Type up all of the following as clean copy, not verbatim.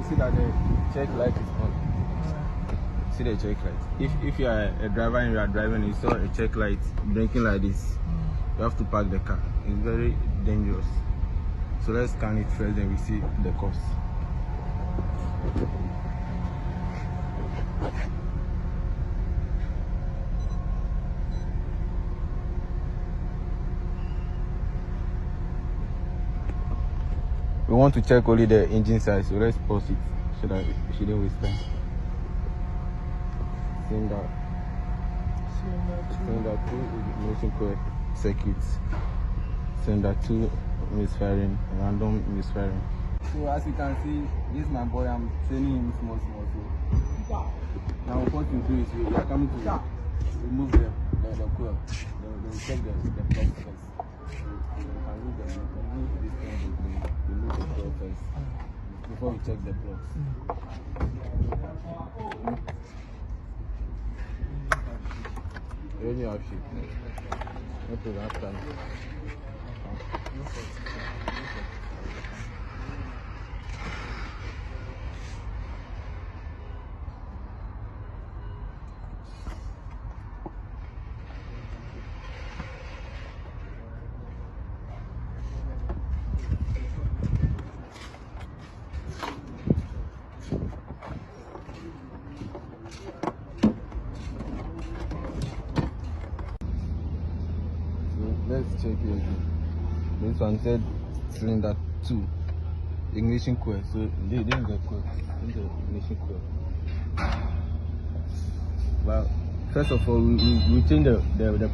see that the check light is on. See the check light. If you are a driver and you are driving and you saw a check light blinking like this, you have to park the car. It's very dangerous. So let's scan it first, then we see the cost. We want to check only the engine size, so let's pause it so that we shouldn't waste time. Cylinder 2 ignition coil circuits. Cylinder 2 misfiring, random misfiring. So as you can see, this is my boy. I'm training him small. So now what you do is we are coming to remove the coil. They will check the plug first. So you can remove this thing. Remove the coil first before we check the plugs. When you have shit, no problem after. Let's check it again. This one said cylinder 2 ignition coil. So they didn't get coil. This is the ignition coil. Well, first of all, we change the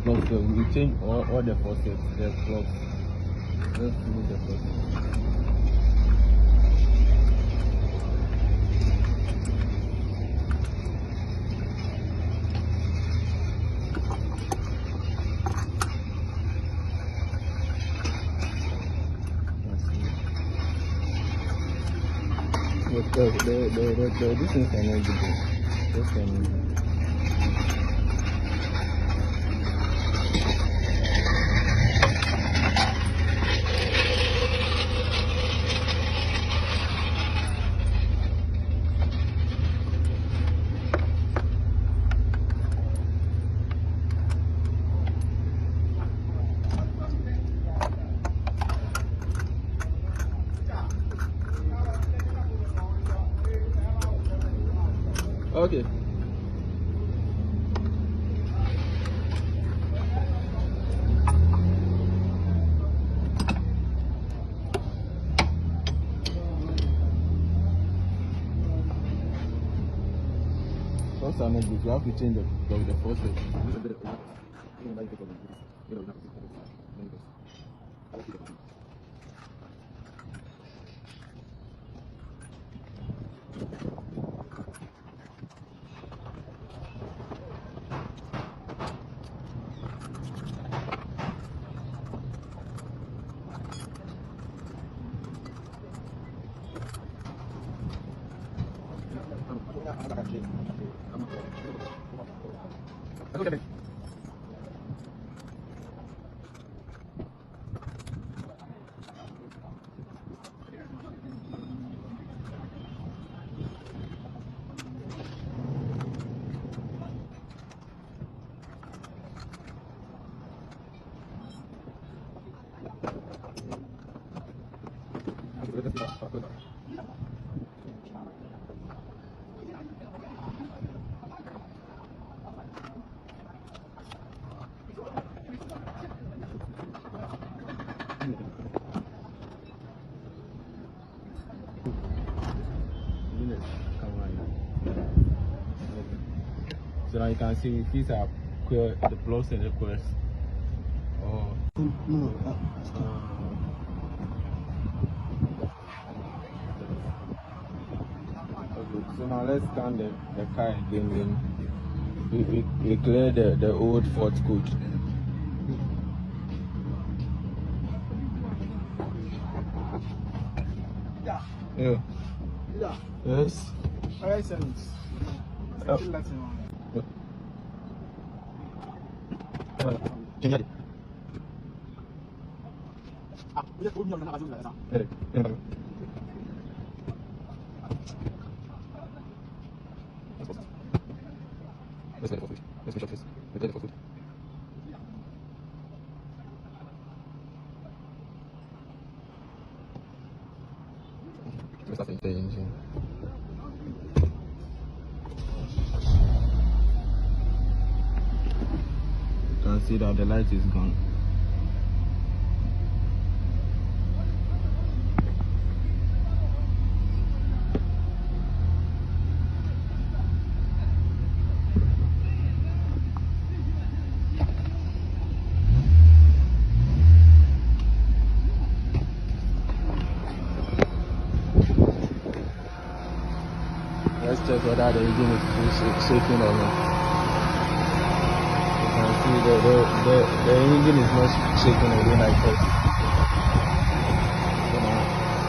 plugs. So we change all the faucets, the plugs. Let's remove the faucet. The distance are not good. Okay. Once I'm not good, you have to change the faucet. Okay. So now you can see these are the plugs and the coils. Okay, so now let's scan the car again. Then we clear the old fault code. Yeah. Yes. Alright, sir. Let's wait for food. Let's finish up this. We're ready for food. Let's start the engine. You can see that the light is gone. Let's check whether the engine is shaking or not. You can see the engine is not shaking again like that. So now,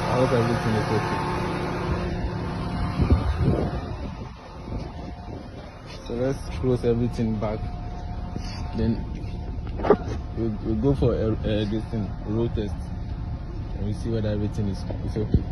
I hope everything is okay. So let's close everything back. Then we go for this thing, road test, and we see whether everything is okay.